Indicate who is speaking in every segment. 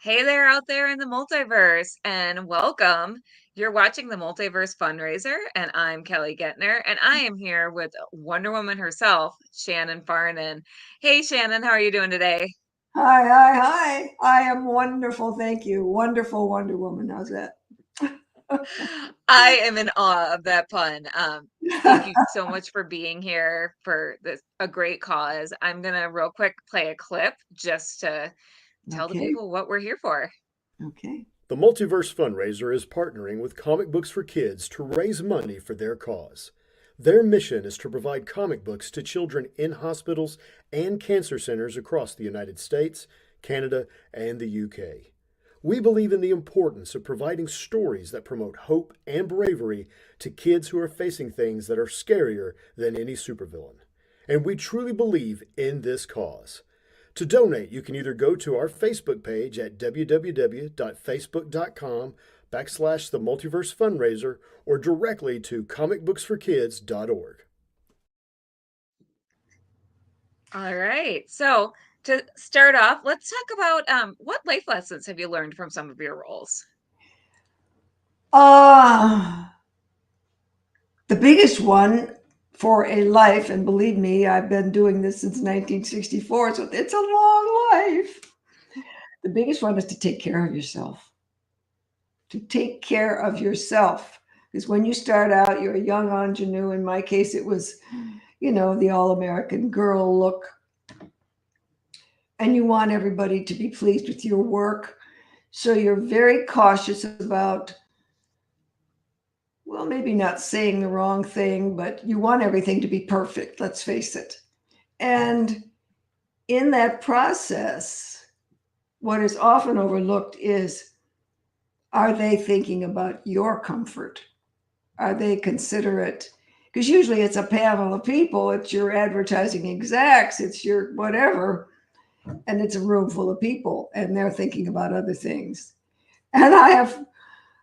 Speaker 1: Hey there out there in the multiverse, and welcome. You're watching the Multiverse Fundraiser, and I'm Kelly Guentner, and I am here with Wonder Woman herself, Shannon Farnon. Hey, Shannon, how are you doing today?
Speaker 2: Hi, hi, hi. I am wonderful. Thank you. Wonderful Wonder Woman. How's that?
Speaker 1: I am in awe of that pun. Thank you so much for being here for this a great cause. I'm gonna real quick play a clip just to tell the
Speaker 2: Okay,
Speaker 1: people what we're here for.
Speaker 2: okay.
Speaker 3: The Multiverse Fundraiser is partnering with Comic Books for Kids to raise money for their cause. Their mission is to provide comic books to children in hospitals and cancer centers across the United States, Canada, and the UK. We believe in the importance of providing stories that promote hope and bravery to kids who are facing things that are scarier than any supervillain. And we truly believe in this cause. To donate, you can either go to our Facebook page at www.facebook.com/the Multiverse Fundraiser or directly to comicbooksforkids.org.
Speaker 1: All right. So to start off, let's talk about what life lessons have you learned from some of your roles?
Speaker 2: Uh, the biggest one for a life, and believe me, I've been doing this since 1964, so it's a long life. The biggest one is to take care of yourself. To take care of yourself. Because when you start out, you're a young ingenue. In my case, it was, the all American girl look, and you want everybody to be pleased with your work. So you're very cautious about, well, maybe not saying the wrong thing, but you want everything to be perfect, let's face it. And in that process, what is often overlooked is, are they thinking about your comfort? Are they considerate? Because usually it's a panel of people, it's your advertising execs, it's your whatever, and it's a room full of people, and they're thinking about other things. And I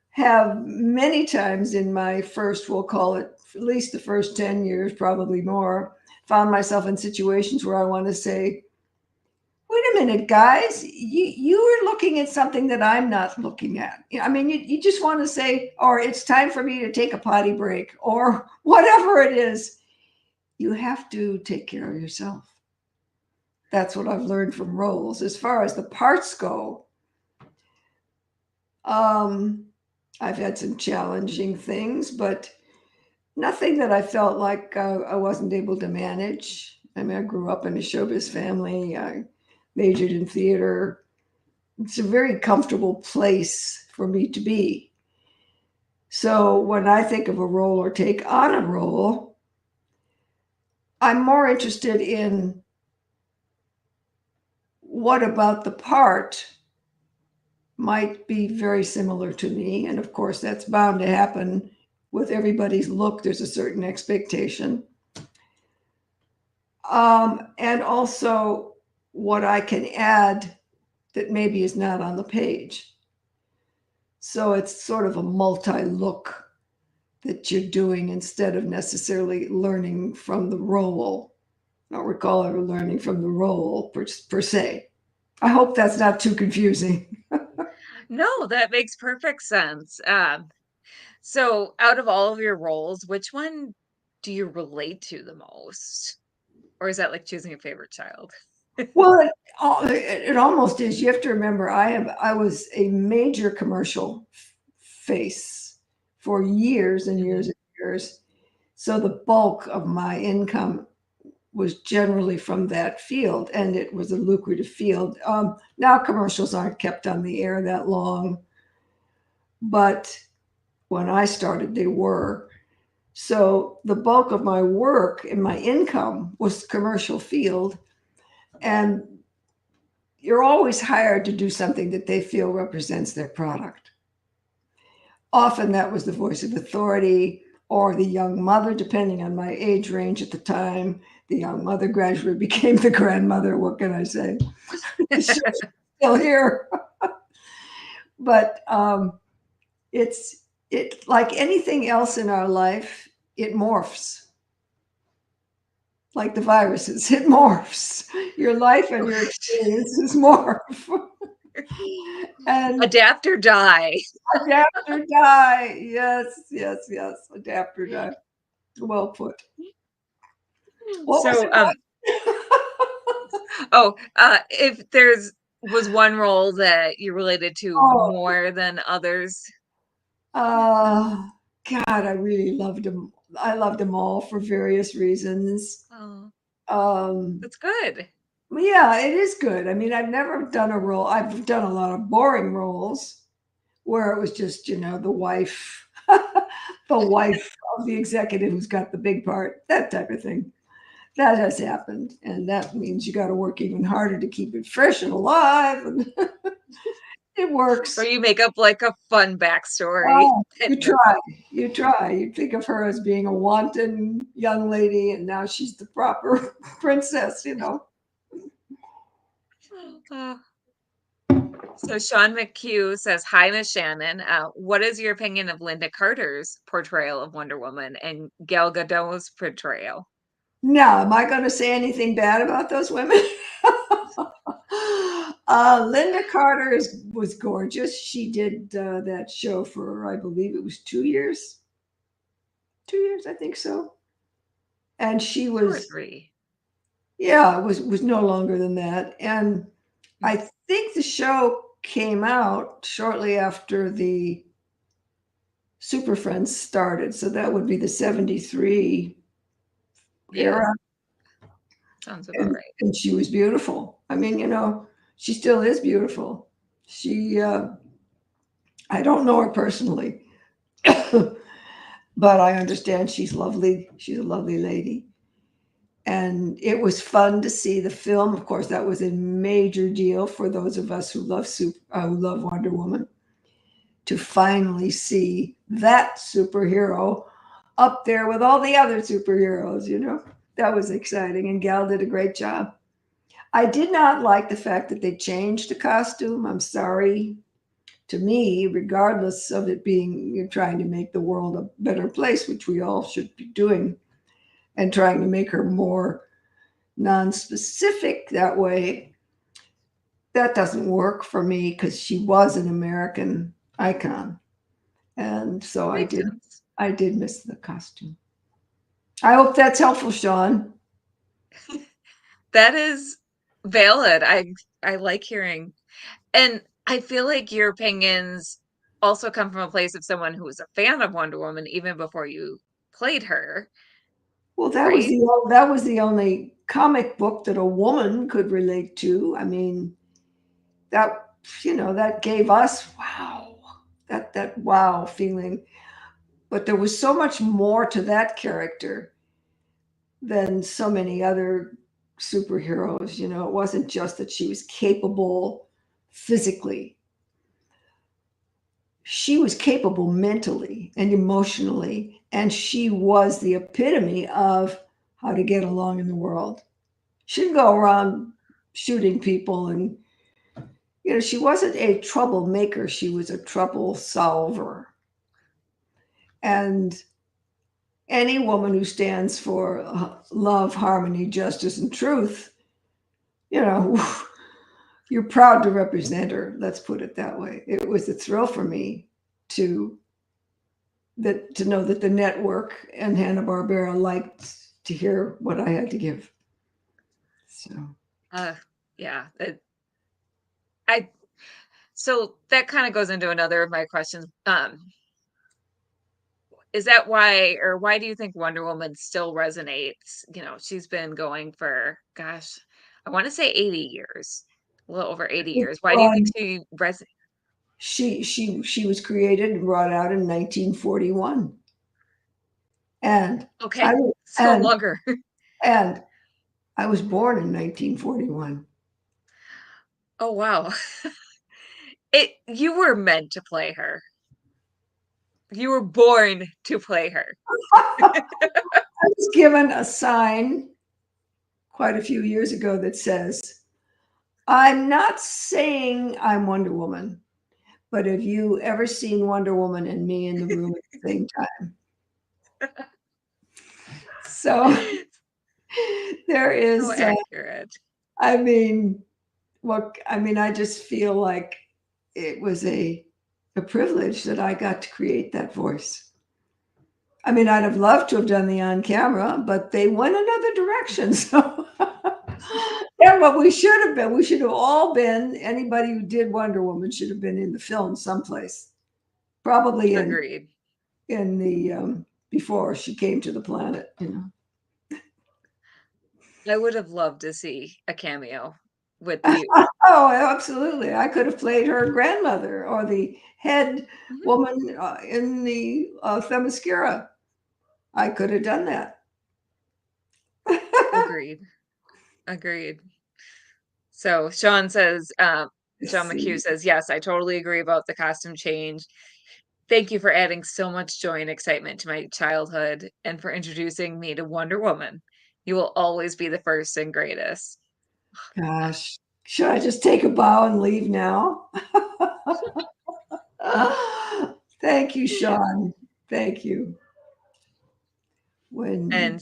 Speaker 2: have many times in my first, we'll call it at least the first 10 years, probably more, found myself in situations where I want to say, wait a minute, guys, you are looking at something that I'm not looking at. I mean, you just want to say, or it's time for me to take a potty break, or whatever it is. You have to take care of yourself. That's what I've learned from roles. As far as the parts go, um, I've had some challenging things, but nothing that I felt like I wasn't able to manage. I mean, I grew up in a showbiz family. I majored in theater. It's a very comfortable place for me to be. So when I think of a role or take on a role, I'm more interested in what about the part might be very similar to me. And of course, that's bound to happen with everybody's look. There's a certain expectation. And also what I can add that maybe is not on the page. So it's sort of a multi look that you're doing instead of necessarily learning from the role. I don't recall ever learning from the role per se. I hope that's not too confusing.
Speaker 1: No, that makes perfect sense. So out of all of your roles, which one do you relate to the most? Or is that like choosing a favorite child?
Speaker 2: Well, it almost is. You have to remember, I was a major commercial face for years and years
Speaker 1: Mhm.
Speaker 2: and years. So the bulk of my income was generally from that field, and it was a lucrative field. Now commercials aren't kept on the air that long, but when I started, they were. So the bulk of my work and my income was commercial field, and you're always hired to do something that they feel represents their product. Often that was the voice of authority or the young mother, depending on my age range at the time. The young mother gradually became the grandmother. What can I say? She's still here. But it's it like anything else in our life, it morphs like the viruses. It morphs. Your life and your experiences morph. And
Speaker 1: Adapt or die.
Speaker 2: adapt or die. Yes, yes, yes. Adapt or die. Well put. What was
Speaker 1: So,
Speaker 2: it?
Speaker 1: if there's was one role that you related to
Speaker 2: Oh,
Speaker 1: more than others.
Speaker 2: uh, God, I really loved them. I loved them all for various reasons.
Speaker 1: Oh,
Speaker 2: Um,
Speaker 1: that's good.
Speaker 2: yeah, it is good. I mean, I've never done a role. I've done a lot of boring roles where it was just, the wife, the wife of the executive who's got the big part, that type of thing. That has happened, and that means you got to work even harder to keep it fresh and alive. And it
Speaker 1: Or
Speaker 2: works.
Speaker 1: you make up like a fun backstory.
Speaker 2: Oh, you try. You try. You think of her as being a wanton young lady, and now she's the proper princess.
Speaker 1: Uh, so Sean McHugh says, "Hi, Miss Shannon. What is your opinion of Linda Carter's portrayal of Wonder Woman and Gal Gadot's portrayal?"
Speaker 2: Now, am I going to say anything bad about those women? Linda Carter was gorgeous. She did that show for, I believe it was 2 years. 2 years, I think so. And she
Speaker 1: Two or
Speaker 2: was,
Speaker 1: three.
Speaker 2: yeah, it was no longer than that. And I think the show came out shortly after the Super Friends started. So that would be the 73
Speaker 1: Yeah,
Speaker 2: era.
Speaker 1: sounds about right.
Speaker 2: And she was beautiful. I mean, she still is beautiful. She, I don't know her personally, but I understand she's lovely. She's a lovely lady. And it was fun to see the film. Of course, that was a major deal for those of us who love Wonder Woman, to finally see that superhero up there with all the other superheroes. That was exciting, and Gal did a great job. I did not like the fact that they changed the costume. I'm sorry. To me, regardless of it being you're trying to make the world a better place, which we all should be doing, and trying to make her more non-specific that way, that doesn't work for me because she was an American icon, and so I
Speaker 1: Makes
Speaker 2: did.
Speaker 1: sense.
Speaker 2: I did miss the costume. I hope that's helpful, Sean.
Speaker 1: That is valid. I like hearing, and I feel like your opinions also come from a place of someone who was a fan of Wonder Woman even before you played her,
Speaker 2: Well,
Speaker 1: right?
Speaker 2: that was the only comic book that a woman could relate to. I mean, that that gave us that wow feeling. But there was so much more to that character than so many other superheroes. It wasn't just that she was capable physically. She was capable mentally and emotionally, and she was the epitome of how to get along in the world. She didn't go around shooting people, and she wasn't a troublemaker, she was a trouble solver. And any woman who stands for love, harmony, justice, and truth, you know, you're proud to represent her. Let's put it that way. It was a thrill for me to know that the network and Hanna-Barbera liked to hear what I had to give. So
Speaker 1: Yeah, I so that kind of goes into another of my questions. Is that why, or why do you think Wonder Woman still resonates? She's been going for, gosh, I want to say 80 years, a little over 80 years. Why do you think she resonates?
Speaker 2: she was created and brought out in 1941, and I
Speaker 1: Okay, so
Speaker 2: and
Speaker 1: longer.
Speaker 2: and I was born in 1941.
Speaker 1: Oh, wow. You were meant to play her. You were born to play her.
Speaker 2: I was given a sign quite a few years ago that says, "I'm not saying I'm Wonder Woman, but have you ever seen Wonder Woman and me in the room at the same time?" So there
Speaker 1: So
Speaker 2: is,
Speaker 1: accurate.
Speaker 2: I mean, I just feel like it was a privilege that I got to create that voice. I mean, I'd have loved to have done the on camera, but they went another direction. So yeah, what we should have been, we should have all been, anybody who did Wonder Woman should have been in the film someplace. Probably
Speaker 1: Agreed.
Speaker 2: in the before she came to the planet, you know.
Speaker 1: I would have loved to see a cameo with you.
Speaker 2: Oh, absolutely. I could have played her grandmother or the head
Speaker 1: Mhm.
Speaker 2: woman in the Themyscira. I could have done that.
Speaker 1: Agreed. Agreed. So Sean says, John McHugh
Speaker 2: See.
Speaker 1: says, yes, I totally agree about the costume change. Thank you for adding so much joy and excitement to my childhood and for introducing me to Wonder Woman. You will always be the first and greatest.
Speaker 2: Gosh, should I just take a bow and leave now? Thank you, Sean. Thank you. When you
Speaker 1: And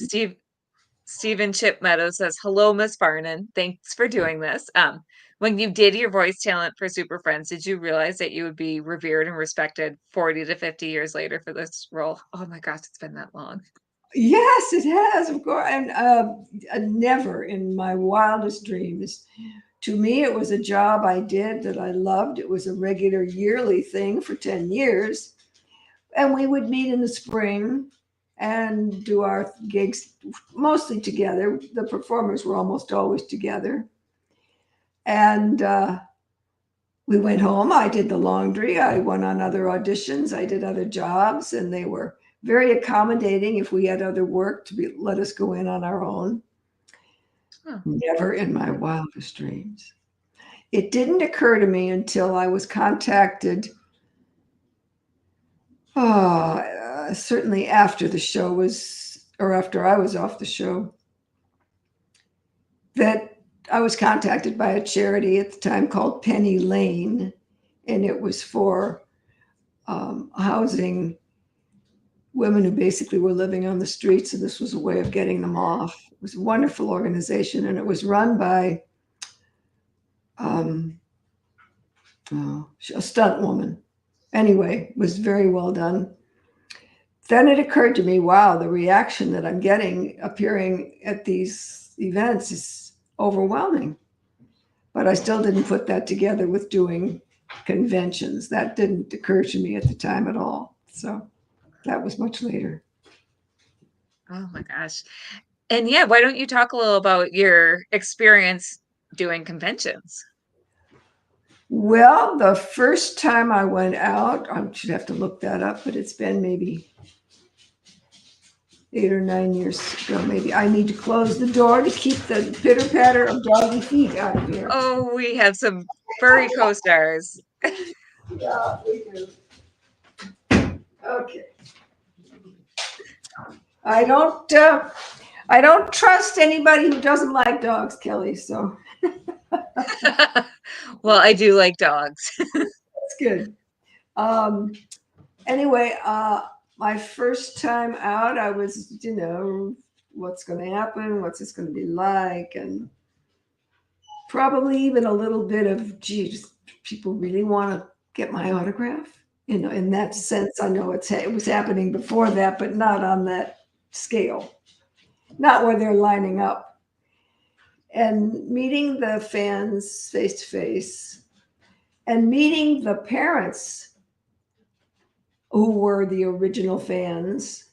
Speaker 1: Stephen Chip Meadows says, hello, Miss Farnon. Thanks for doing this. When you did your voice talent for Super Friends, did you realize that you would be revered and respected 40 to 50 years later for this role? Oh my gosh, it's been that long.
Speaker 2: Yes, it has, of course. And never in my wildest dreams. To me, it was a job I did that I loved. It was a regular yearly thing for 10 years. And we would meet in the spring and do our gigs mostly together. The performers were almost always together. And we went home. I did the laundry. I went on other auditions. I did other jobs, and they were very accommodating if we had other work to let us go in on our own.
Speaker 1: Huh.
Speaker 2: Never in my wildest dreams. It didn't occur to me until I was contacted, certainly after the show was, or after I was off the show, that I was contacted by a charity at the time called Penny Lane, and it was for housing women who basically were living on the streets, and this was a way of getting them off. It was a wonderful organization, and it was run by a stunt woman. Anyway, it was very well done. Then it occurred to me, wow, the reaction that I'm getting appearing at these events is overwhelming. But I still didn't put that together with doing conventions. That didn't occur to me at the time at all. So that was much later.
Speaker 1: Oh my gosh. And yeah, why don't you talk a little about your experience doing conventions?
Speaker 2: Well, the first time I went out, I should have to look that up, but it's been maybe 8 or 9 years ago. Maybe I need to close the door to keep the pitter patter of doggy feet out of here.
Speaker 1: Oh, we have some furry co-stars.
Speaker 2: Yeah, we do. Okay. I don't trust anybody who doesn't like dogs, Kelly. So
Speaker 1: Well, I do like dogs.
Speaker 2: that's good. Anyway, my first time out, I was, what's going to happen? What's this going to be like? And probably even a little bit of, geez, people really want to get my autograph? In that sense, I know it was happening before that, but not on that scale, not where they're lining up. And meeting the fans face to face and meeting the parents who were the original fans,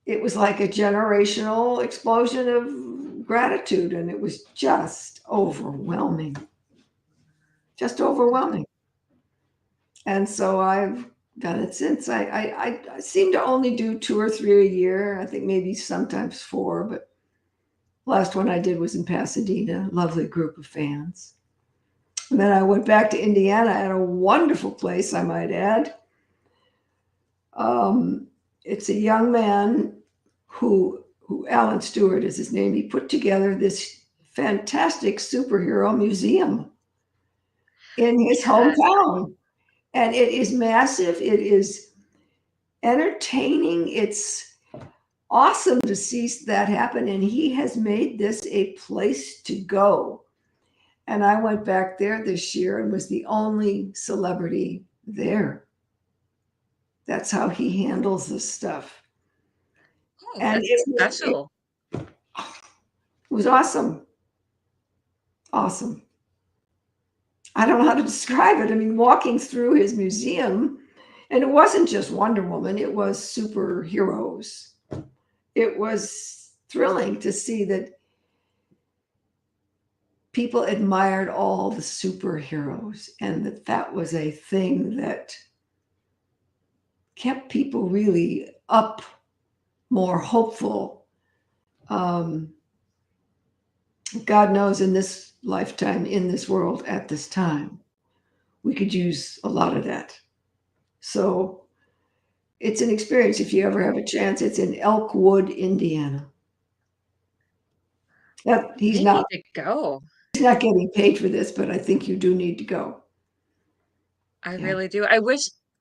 Speaker 2: it was like a generational explosion of gratitude, and it was just overwhelming. Just overwhelming. And so I've done it since. I seem to only do 2 or 3 a year. I think maybe sometimes 4, but last one I did was in Pasadena. Lovely group of fans. And then I went back to Indiana at a wonderful place, I might add. It's a young man who Alan Stewart is his name. He put together this fantastic superhero museum in his hometown. And it is massive. It is entertaining. It's awesome to see that happen. And he has made this a place to go. And I went back there this year and was the only celebrity there. That's how he handles this stuff.
Speaker 1: Oh,
Speaker 2: And
Speaker 1: that's
Speaker 2: it
Speaker 1: special.
Speaker 2: was awesome. Awesome. I don't know how to describe it. I mean, walking through his museum, and it wasn't just Wonder Woman, it was superheroes. It was thrilling to see that people admired all the superheroes and that was a thing that kept people really up, more hopeful. God knows in this lifetime, in this world, at this time, we could use a lot of that. So it's an experience. If you ever have a chance, it's in Elkwood, Indiana. That
Speaker 1: I need to go.
Speaker 2: he's not getting paid for this, but I think you do need to go.
Speaker 1: I
Speaker 2: Yeah.
Speaker 1: really do.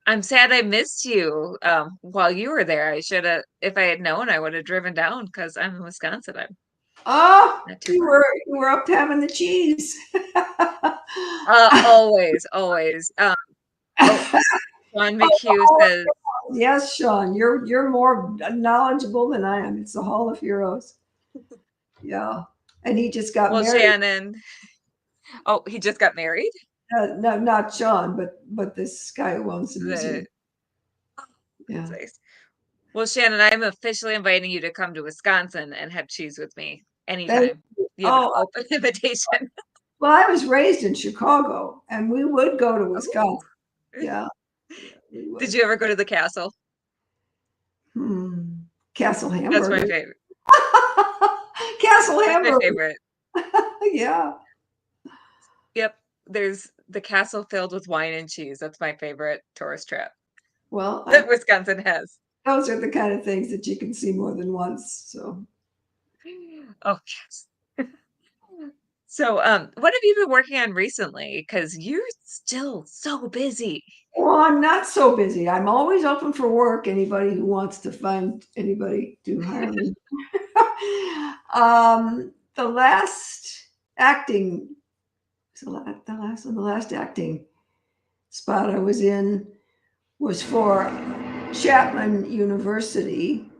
Speaker 1: I'm sad I missed you while you were there. I should have, if I had known, I would have driven down because I'm in Wisconsin. I'm
Speaker 2: Oh,
Speaker 1: not too
Speaker 2: you
Speaker 1: far.
Speaker 2: were up having the cheese.
Speaker 1: Always, always. Oh, Sean McHugh
Speaker 2: Oh,
Speaker 1: says,
Speaker 2: yes, Sean, you're more knowledgeable than I am. It's the Hall of Heroes. Yeah, and he just got
Speaker 1: well,
Speaker 2: married.
Speaker 1: Shannon, oh, he just got married?
Speaker 2: No, not Sean, but this guy who owns the
Speaker 1: The,
Speaker 2: museum. Yeah.
Speaker 1: that's nice. Well, Shannon, I'm officially inviting you to come to Wisconsin and have cheese with me
Speaker 2: Thank
Speaker 1: anytime.
Speaker 2: you.
Speaker 1: You have an
Speaker 2: Oh,
Speaker 1: open invitation.
Speaker 2: well, I was raised in Chicago, and we would go to
Speaker 1: Oh,
Speaker 2: Wisconsin. Yeah, we
Speaker 1: did
Speaker 2: would.
Speaker 1: you ever go to the castle?
Speaker 2: Castle
Speaker 1: That's my
Speaker 2: hamburger.
Speaker 1: favorite.
Speaker 2: Castle
Speaker 1: That's my
Speaker 2: hamburger.
Speaker 1: favorite.
Speaker 2: Yeah.
Speaker 1: Yep. There's the castle filled with wine and cheese. That's my favorite tourist trap
Speaker 2: Well,
Speaker 1: that Wisconsin has.
Speaker 2: those are the kind of things that you can see more than once. So,
Speaker 1: Oh, yes. So, what have you been working on recently? Because you're still so busy.
Speaker 2: well, I'm not so busy. I'm always open for work. Anybody who wants to find anybody to hire me. The last acting, the last acting spot I was in was for Chapman University.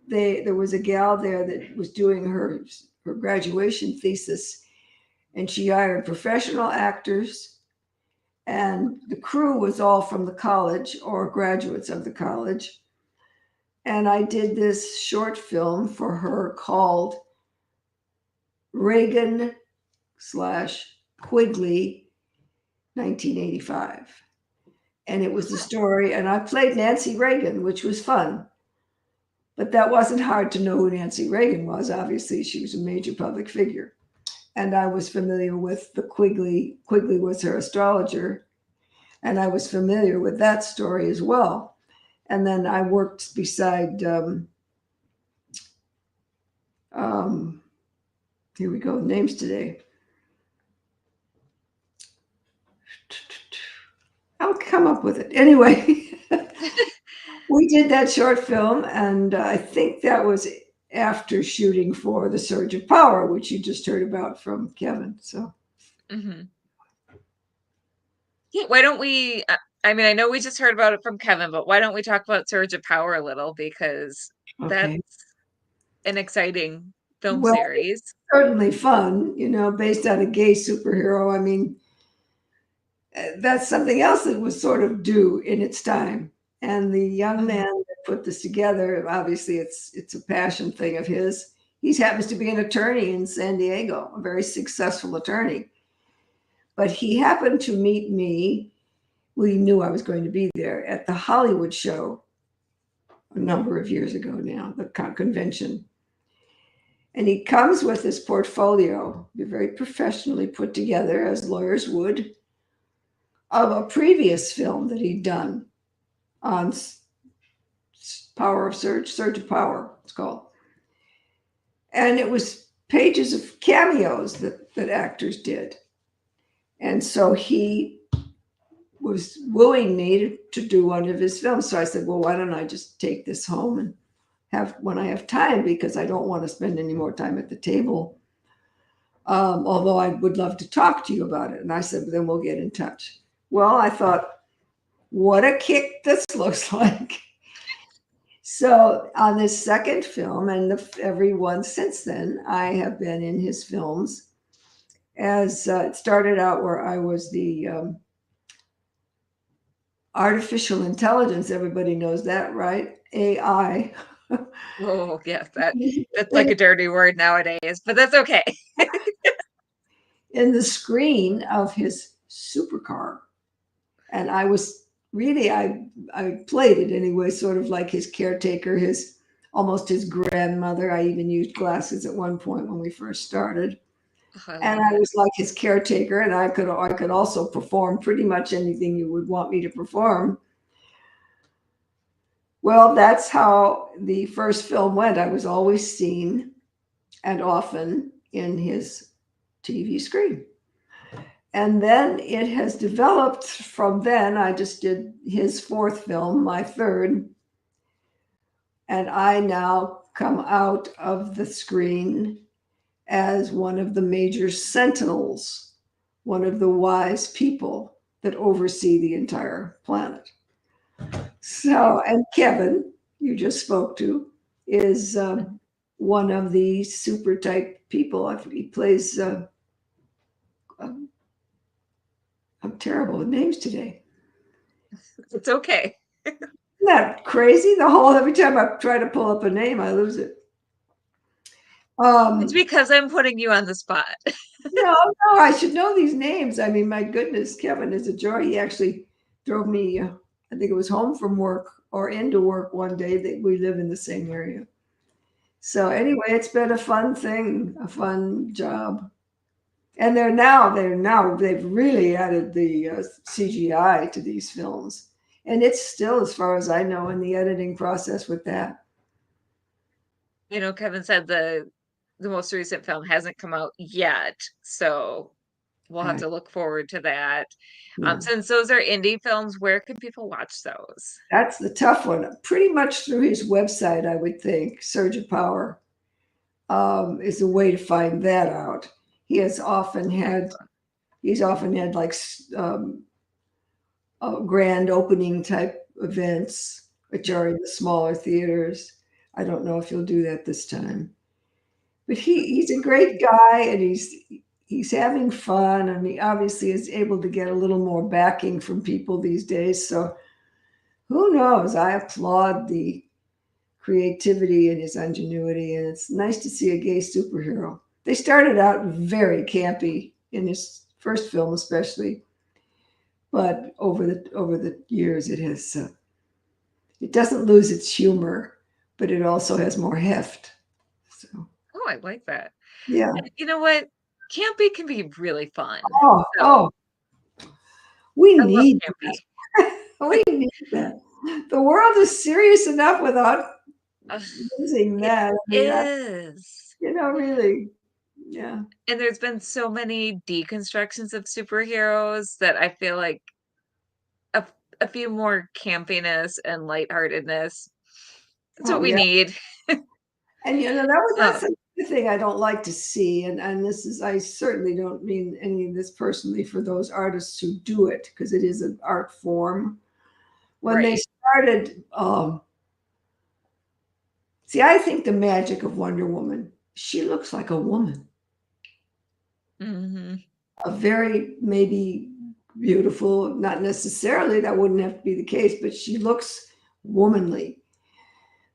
Speaker 2: There was a gal there that was doing her graduation thesis, and she hired professional actors, and the crew was all from the college or graduates of the college. And I did this short film for her called Reagan slash Quigley 1985. And it was the story, and I played Nancy Reagan, which was fun. But that wasn't hard to know who Nancy Reagan was. Obviously, she was a major public figure. And I was familiar with the Quigley. Quigley was her astrologer. And I was familiar with that story as well. And then I worked beside, here we go, names today. I'll come up with it. Anyway, we did that short film, and I think that was after shooting for The Surge of Power, which you just heard about from Kevin. So,
Speaker 1: Hmm. Yeah, why don't we? I mean, I know we just heard about it from Kevin, but why don't we talk about Surge of Power a little? Because that's
Speaker 2: okay.
Speaker 1: an exciting film
Speaker 2: Well,
Speaker 1: series.
Speaker 2: certainly fun, based on a gay superhero. I mean, that's something else that was sort of due in its time. And the young man that put this together, obviously it's a passion thing of his. He happens to be an attorney in San Diego, a very successful attorney. But he happened to meet me. We knew I was going to be there at the Hollywood show a number of years ago now, the convention. And he comes with his portfolio, very professionally put together, as lawyers would, of a previous film that he'd done on Power of Surge of Power, it's called. And it was pages of cameos that actors did. And so he was wooing me to do one of his films. So I said, well, why don't I just take this home and when I have time, because I don't want to spend any more time at the table although I would love to talk to you about it. And I said, then we'll get in touch. Well, I thought, what a kick this looks like. So on this second film, and every one since then, I have been in his films. As it started out where I was the artificial intelligence. Everybody knows that, right? AI.
Speaker 1: Oh, yes, that's like a dirty word nowadays, but that's okay.
Speaker 2: In the screen of his supercar. And I was really, I played it anyway, sort of like his caretaker, his almost his grandmother. I even used glasses at one point when we first started.
Speaker 1: Oh, I
Speaker 2: And
Speaker 1: love
Speaker 2: I
Speaker 1: it.
Speaker 2: was like his caretaker, and I could also perform pretty much anything you would want me to perform. Well, that's how the first film went. I was always seen and often in his TV screen. And then it has developed from then. I just did his fourth film, my third. And I now come out of the screen as one of the major sentinels, one of the wise people that oversee the entire planet. So, and Kevin, you just spoke to, is one of the super type people. He plays, I'm terrible with names today.
Speaker 1: It's okay.
Speaker 2: Isn't that crazy? Every time I try to pull up a name, I lose it.
Speaker 1: It's because I'm putting you on the spot.
Speaker 2: No, I should know these names. I mean, my goodness, Kevin is a joy. He actually drove me, I think it was home from work or into work one day. That we live in the same area. So anyway, it's been a fun thing, a fun job. And they've really added the CGI to these films. And it's still, as far as I know, in the editing process with that.
Speaker 1: Kevin said the most recent film hasn't come out yet, so we'll have
Speaker 2: Right.
Speaker 1: to look forward to that.
Speaker 2: Yeah.
Speaker 1: Since those are indie films, where can people watch those?
Speaker 2: That's the tough one. Pretty much through his website, I would think. Surge of Power is a way to find that out. He has often had like grand opening type events, which are in the smaller theaters. I don't know if he'll do that this time, but he's a great guy, and he's having fun, and he obviously is able to get a little more backing from people these days. So who knows? I applaud the creativity and his ingenuity, and it's nice to see a gay superhero. They started out very campy in his first film, especially, but over the years, it doesn't lose its humor, but it also has more heft. So
Speaker 1: Oh, I like that.
Speaker 2: yeah.
Speaker 1: And you know what? Campy can be really fun.
Speaker 2: Oh,
Speaker 1: So
Speaker 2: we
Speaker 1: I love
Speaker 2: need
Speaker 1: campy.
Speaker 2: that. We need that. The world is serious enough without
Speaker 1: Ugh,
Speaker 2: using
Speaker 1: it
Speaker 2: that. I mean,
Speaker 1: is.
Speaker 2: really, yeah.
Speaker 1: And there's been so many deconstructions of superheroes that I feel like a, a few more campiness and lightheartedness. That's what
Speaker 2: Oh,
Speaker 1: we
Speaker 2: yeah.
Speaker 1: need.
Speaker 2: And
Speaker 1: Oh,
Speaker 2: that's the thing I don't like to see. And this is, I certainly don't mean any of this personally for those artists who do it, because it is an art form. When they
Speaker 1: right.
Speaker 2: started, see, I think the magic of Wonder Woman, she looks like a woman,
Speaker 1: Hmm.
Speaker 2: a very maybe beautiful, not necessarily, that wouldn't have to be the case, but she looks womanly.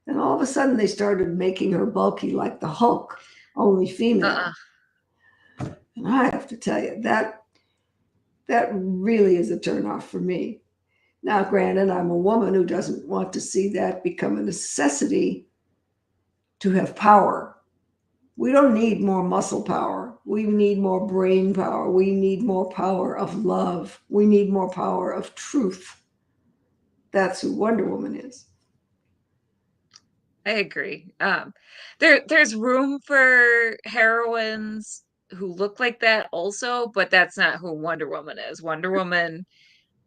Speaker 2: And all of a sudden they started making her bulky like the Hulk, only
Speaker 1: Uh-uh.
Speaker 2: female. And I have to tell you, that really is a turnoff for me. Now, granted, I'm a woman who doesn't want to see that become a necessity to have power. We don't need more muscle power. We need more brain power. We need more power of love. We need more power of truth. That's who Wonder Woman is.
Speaker 1: I agree. There's room for heroines who look like that also, but that's not who Wonder Woman is. Wonder Woman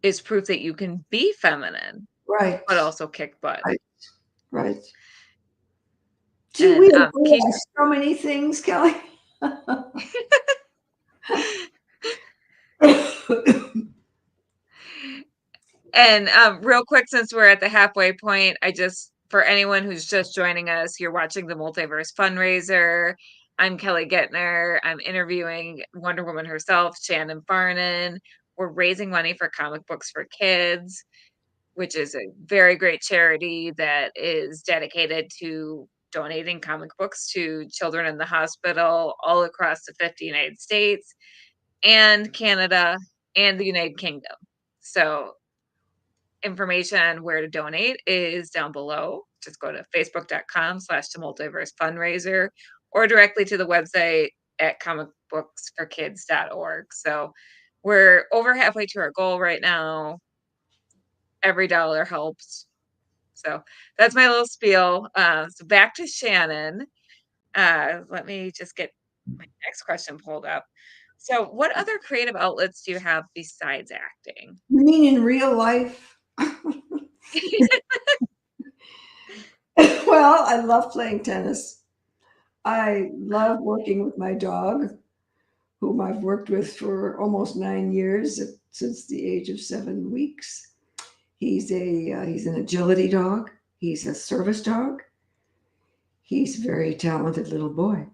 Speaker 1: is proof that you can be feminine,
Speaker 2: Right,
Speaker 1: but also kick butt.
Speaker 2: right, right. Gee, we
Speaker 1: And
Speaker 2: agree on so many things, Kelly.
Speaker 1: And real quick, since we're at the halfway point, for anyone who's just joining us, you're watching the Multiverse Fundraiser. I'm Kelly Guentner. I'm interviewing Wonder Woman herself, Shannon Farnon. We're raising money for Comic Books for Kids, which is a very great charity that is dedicated to donating comic books to children in the hospital all across the 50 United States and Canada and the United Kingdom. So information on where to donate is down below. Just go to facebook.com/the multiverse fundraiser or directly to the website at comicbooksforkids.org. So we're over halfway to our goal right now. Every dollar helps. So that's my little spiel. So back to Shannon. Let me just get my next question pulled up. So what other creative outlets do you have besides acting?
Speaker 2: You mean in real life? Well, I love playing tennis. I love working with my dog, whom I've worked with for almost 9 years, since the age of 7 weeks. He's an agility dog. He's a service dog. He's a very talented little boy,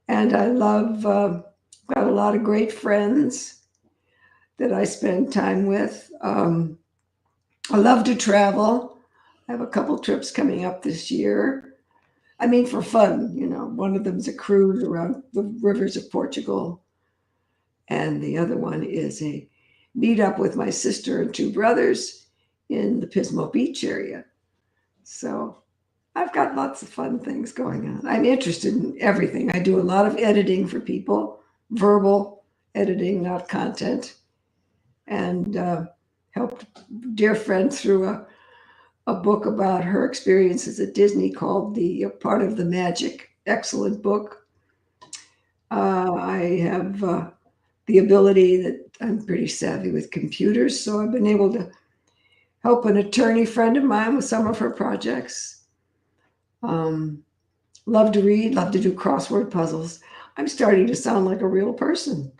Speaker 2: and I love. Got a lot of great friends that I spend time with. I love to travel. I have a couple trips coming up this year. I mean, for fun, One of them's a cruise around the rivers of Portugal, and the other one is a meet up with my sister and two brothers in the Pismo Beach area. So I've got lots of fun things going on. I'm interested in everything. I do a lot of editing for people, verbal editing, not content, and helped dear friend through a book about her experiences at Disney called The Part of the Magic. Excellent book. I have the ability that I'm pretty savvy with computers, so I've been able to help an attorney friend of mine with some of her projects. Love to read, love to do crossword puzzles. I'm starting to sound like a real person.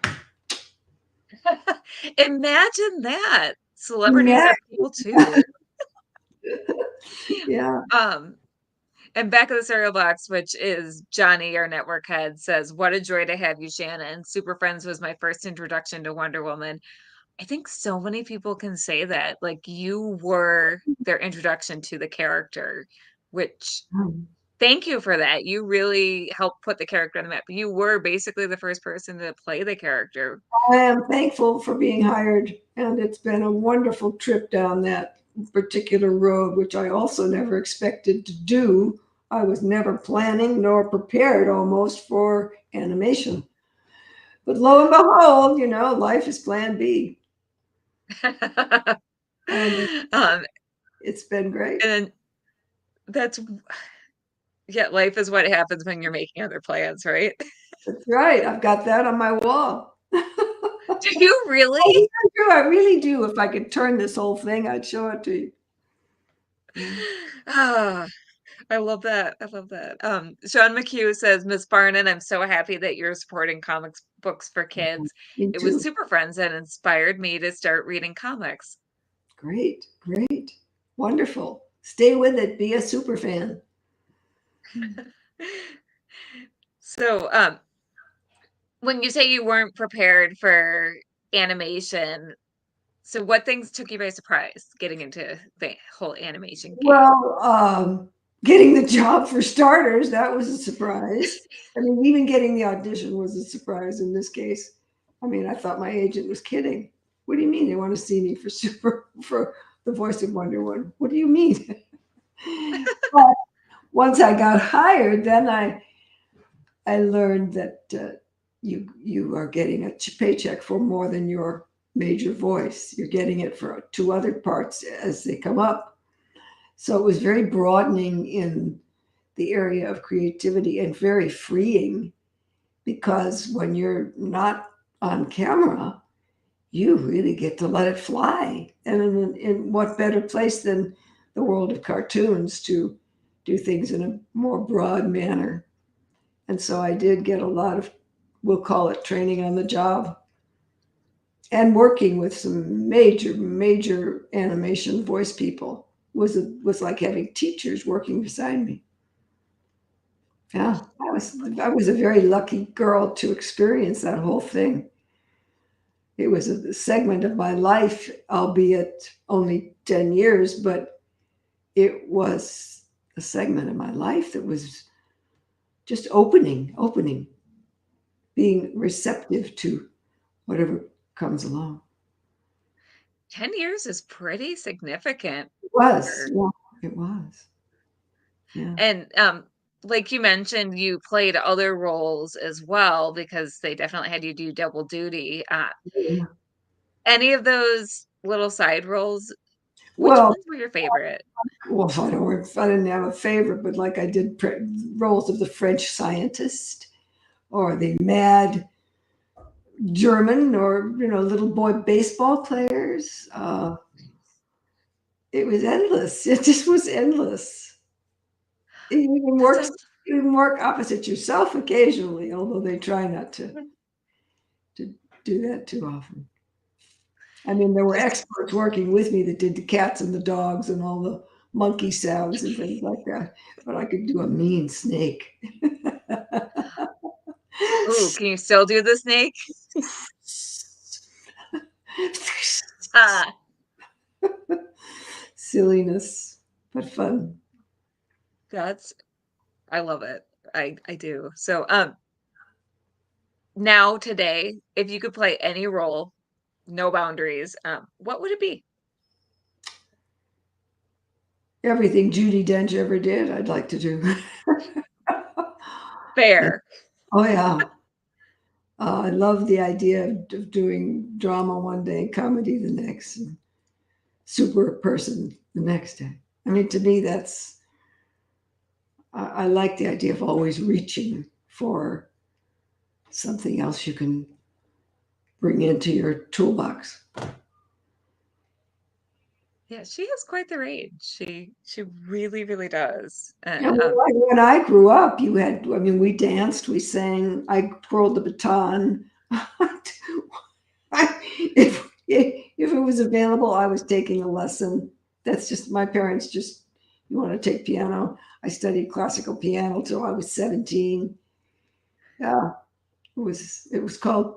Speaker 1: Imagine that. Celebrities are people too.
Speaker 2: Yeah.
Speaker 1: And back of the cereal box, which is Johnny, our network head, says, "What a joy to have you, Shannon. Super Friends was my first introduction to Wonder Woman." I think so many people can say that. Like you were their introduction to the character, which thank you for that. You really helped put the character on the map. You were basically the first person to play the character.
Speaker 2: I am thankful for being hired, and it's been a wonderful trip down that particular road, which I also never expected to do. I was never planning nor prepared almost for animation. But lo and behold, life is plan B. And it's been great.
Speaker 1: And that's, yeah, life is what happens when you're making other plans, right?
Speaker 2: That's right. I've got that on my wall.
Speaker 1: Do you really?
Speaker 2: Oh, yeah, I really do. If I could turn this whole thing, I'd show it to you.
Speaker 1: Ah, I love that. I love that. Sean McHugh says, "Miss Farnon, I'm so happy that you're supporting comics books for kids.
Speaker 2: Me
Speaker 1: It was
Speaker 2: too.
Speaker 1: Super Friends that inspired me to start reading comics."
Speaker 2: Great, great, wonderful. Stay with it. Be a super fan.
Speaker 1: So, when you say you weren't prepared for animation, so what things took you by surprise getting into the whole animation game?
Speaker 2: Well, getting the job for starters, that was a surprise. I mean, even getting the audition was a surprise in this case. I mean, I thought my agent was kidding. What do you mean they want to see me for the voice of Wonder Woman? What do you mean? But once I got hired, then I learned that you are getting a paycheck for more than your major voice. You're getting it for two other parts as they come up. So it was very broadening in the area of creativity and very freeing, because when you're not on camera, you really get to let it fly. And in what better place than the world of cartoons to do things in a more broad manner? And so I did get a lot of we'll call it training on the job, and working with some major animation voice people was like having teachers working beside me. Yeah, I was a very lucky girl to experience that whole thing. It was a segment of my life, albeit only 10 years, but it was a segment of my life that was just opening, being receptive to whatever comes along.
Speaker 1: 10 years is pretty significant.
Speaker 2: It was,
Speaker 1: for-
Speaker 2: yeah, it was. Yeah.
Speaker 1: And like you mentioned, you played other roles as well because they definitely had you do double duty.
Speaker 2: Yeah.
Speaker 1: Any of those little side roles, which
Speaker 2: Well,
Speaker 1: ones were your favorite?
Speaker 2: well, I didn't have a favorite, but like I did roles of the French scientist or the mad German or little boy baseball players. It was endless. It just was endless. It
Speaker 1: That sounds
Speaker 2: even work opposite yourself occasionally, although they try not to do that too often. I mean, there were
Speaker 1: that's
Speaker 2: experts working with me that did the cats and the dogs and all the monkey sounds and things like that, but I could do a mean snake.
Speaker 1: ooh, can you still do the snake? Ah,
Speaker 2: Silliness, but fun.
Speaker 1: that's I love it. I do. So now today, if you could play any role, no boundaries, what would it be?
Speaker 2: Everything Judy Dench ever did, I'd like to do. Yeah.
Speaker 1: Fair.
Speaker 2: Oh, yeah. I love the idea of doing drama one day, comedy the next, and super person the next day. I mean, to me, I like the idea of always reaching for something else you can bring into your toolbox.
Speaker 1: Yeah, she has quite the range. She really, really does.
Speaker 2: Yeah,
Speaker 1: And
Speaker 2: well, like when I grew up, we danced, we sang, I twirled the baton. If it was available, I was taking a lesson. That's just my parents just, you want to take piano. I studied classical piano till I was 17. Yeah, it was called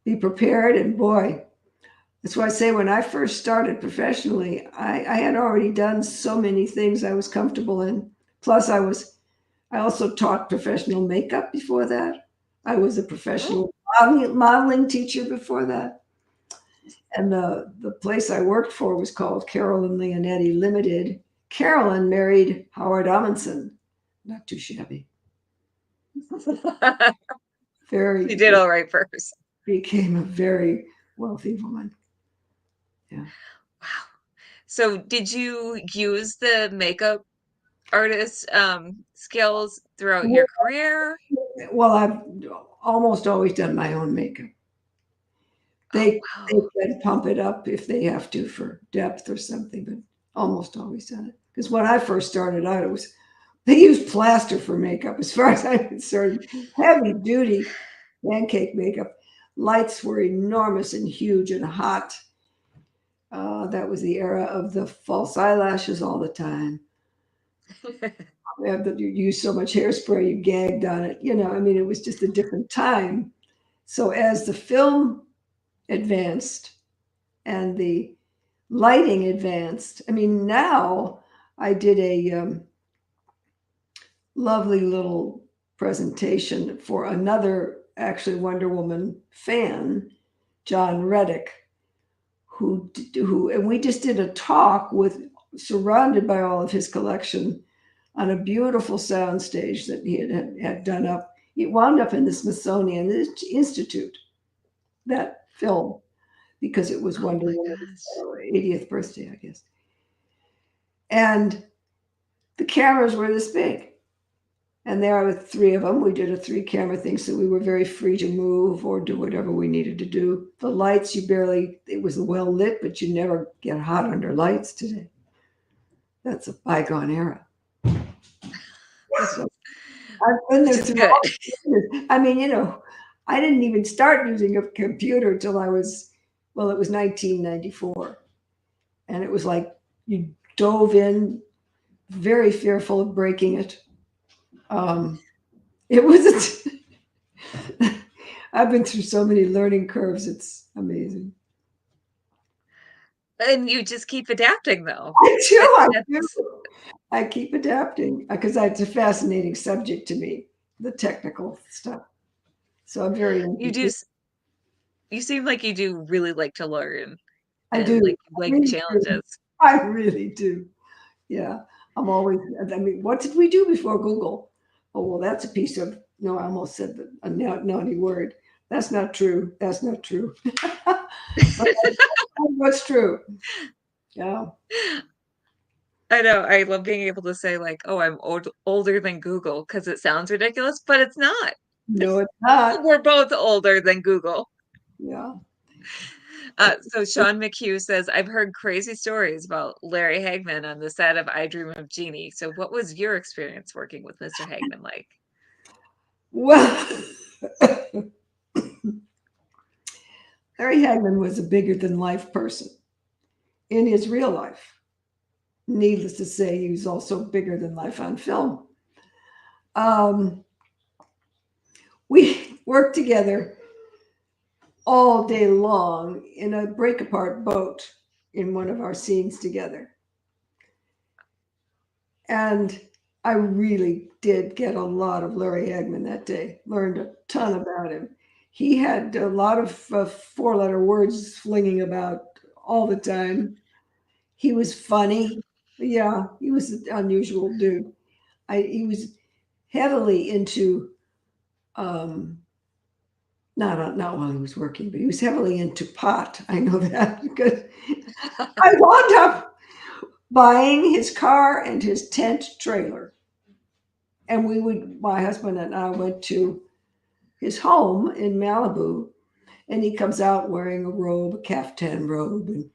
Speaker 2: Be Prepared. And boy, that's why I say when I first started professionally, I had already done so many things I was comfortable in. Plus, I also taught professional makeup before that. I was a
Speaker 1: oh,
Speaker 2: professional modeling teacher before that. And the place I worked for was called Carolyn Leonetti Limited. Carolyn married Howard Amundsen. Not too shabby.
Speaker 1: she
Speaker 2: Very
Speaker 1: did all right first.
Speaker 2: became a very wealthy woman. Yeah.
Speaker 1: Wow. So did you use the makeup artist skills throughout your career?
Speaker 2: Well, I've almost always done my own makeup.
Speaker 1: Oh,
Speaker 2: They
Speaker 1: wow.
Speaker 2: can pump it up if they have to for depth or something, but almost always done it. Because when I first started out, they used plaster for makeup. As far as I'm concerned, heavy duty pancake makeup. Lights were enormous and huge and hot. That was the era of the false eyelashes all the time. You used so much hairspray, you gagged on it. I mean, it was just a different time. So as the film advanced and the lighting advanced, I mean, now I did a lovely little presentation for another, actually, Wonder Woman fan, John Reddick, and we just did a talk surrounded by all of his collection on a beautiful soundstage that he had done up. It wound up in the Smithsonian Institute, that film, because it was
Speaker 1: Oh
Speaker 2: Wonder
Speaker 1: my
Speaker 2: Woman's
Speaker 1: gosh.
Speaker 2: 80th birthday, I guess. And the cameras were this big. And there were three of them. We did a three-camera thing, so we were very free to move or do whatever we needed to do. The lights, it was well lit, but you never get hot under lights today. That's a bygone era. So I've been there
Speaker 1: Which is
Speaker 2: through
Speaker 1: good.
Speaker 2: all the years. I mean, I didn't even start using a computer till I was, well, it was 1994. And it was like you dove in, very fearful of breaking it. Um, it was, I've been through so many learning curves. It's amazing.
Speaker 1: And you just keep adapting though.
Speaker 2: I do.
Speaker 1: That,
Speaker 2: I do.
Speaker 1: that's
Speaker 2: I keep adapting because it's a fascinating subject to me, the technical stuff. So I'm very
Speaker 1: you do
Speaker 2: interested.
Speaker 1: you seem like you do really like to learn
Speaker 2: I
Speaker 1: and
Speaker 2: do.
Speaker 1: like you
Speaker 2: I
Speaker 1: like
Speaker 2: really do.
Speaker 1: challenges.
Speaker 2: I really do. Yeah. I'm always, I mean, what did we do before Google? Oh, well, that's a piece of, no, I almost said a naughty word. That's not true. That's not true. But what's true? Yeah.
Speaker 1: I know. I love being able to say like, "Oh, I'm older than Google" because it sounds ridiculous, but it's not.
Speaker 2: No, it's not.
Speaker 1: We're both older than Google.
Speaker 2: Yeah.
Speaker 1: So Sean McHugh says, "I've heard crazy stories about Larry Hagman on the set of I Dream of Jeannie. So what was your experience working with Mr. Hagman like?"
Speaker 2: Well, Larry Hagman was a bigger than life person in his real life. Needless to say, he was also bigger than life on film. Um, we worked together all day long in a break apart boat in one of our scenes together. And I really did get a lot of Larry Hagman that day, learned a ton about him. He had a lot of four-letter words flinging about all the time. He was funny. Yeah, he was an unusual dude. He was heavily into, um, not while he was working, but he was heavily into pot. I know that because I wound up buying his car and his tent trailer. And my husband and I went to his home in Malibu, and he comes out wearing a robe, a caftan robe, and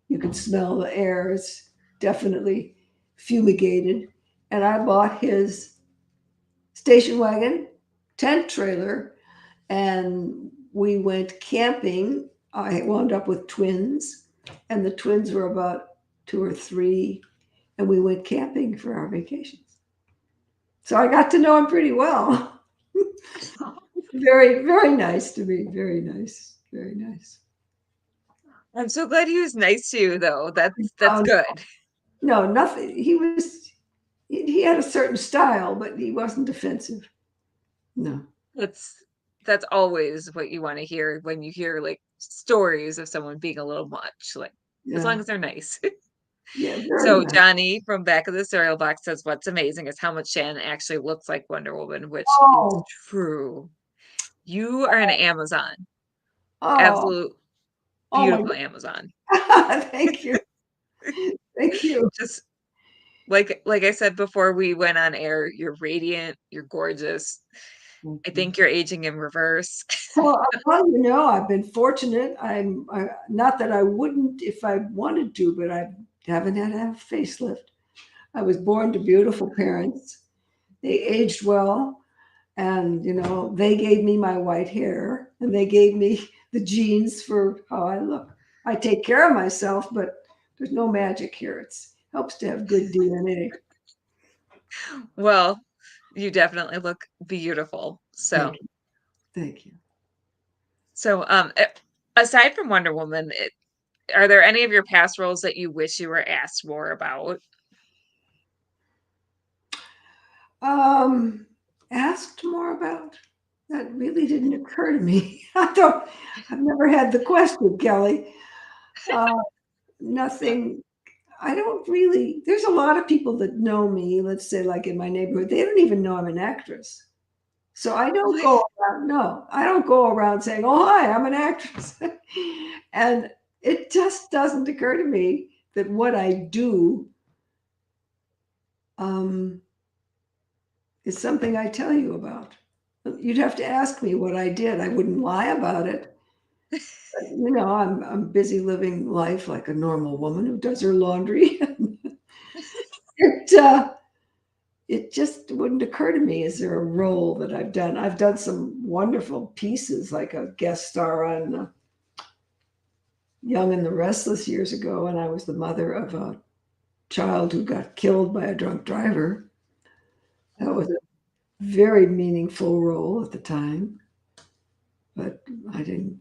Speaker 2: you can smell the air. It's definitely fumigated. And I bought his station wagon, tent trailer, and we went camping. I wound up with twins, and the twins were about 2 or 3, and we went camping for our vacations. So I got to know him pretty well. Very, very nice to me. Very nice. Very nice.
Speaker 1: I'm so glad he was nice to you though. That's
Speaker 2: Um,
Speaker 1: good.
Speaker 2: no, nothing. He had a certain style, but he wasn't offensive. No.
Speaker 1: That's that's always what you want to hear when you hear like stories of someone being a little much, like as
Speaker 2: Yeah.
Speaker 1: long as they're nice.
Speaker 2: Yeah. Very
Speaker 1: So
Speaker 2: nice.
Speaker 1: Johnny from back of the cereal box says, "What's amazing is how much Shannon actually looks like Wonder Woman," which is
Speaker 2: Oh.
Speaker 1: true. You are an Amazon,
Speaker 2: Oh.
Speaker 1: absolute
Speaker 2: Oh my
Speaker 1: beautiful Amazon.
Speaker 2: God. Thank you. Thank you.
Speaker 1: Just like I said before we went on air, you're radiant, you're gorgeous.
Speaker 2: Thank
Speaker 1: I
Speaker 2: you.
Speaker 1: think you're aging in reverse.
Speaker 2: Well, I've been fortunate. Not that I wouldn't if I wanted to, but I haven't had to have a facelift. I was born to beautiful parents. They aged well, and they gave me my white hair, and they gave me the genes for how I look. I take care of myself, but there's no magic here. It helps to have good DNA.
Speaker 1: Well, you definitely look beautiful.
Speaker 2: Thank
Speaker 1: So,
Speaker 2: you. Thank you.
Speaker 1: so aside from Wonder Woman, are there any of your past roles that you wish you were asked more about?
Speaker 2: Um, Asked more about? That really didn't occur to me. I've never had the question, Kelly. Uh, Nothing. I don't really. There's a lot of people that know me, let's say, like in my neighborhood, they don't even know I'm an actress. So I don't
Speaker 1: Really?
Speaker 2: go around, no, I don't go around saying, oh, hi, I'm an actress. And it just doesn't occur to me that what I do um, is something I tell you about. You'd have to ask me what I did. I wouldn't lie about it. But, I'm busy living life like a normal woman who does her laundry. it, uh, it just wouldn't occur to me, is there a role that I've done? I've done some wonderful pieces, like a guest star on Young and the Restless years ago, and I was the mother of a child who got killed by a drunk driver. That was a very meaningful role at the time, but I didn't,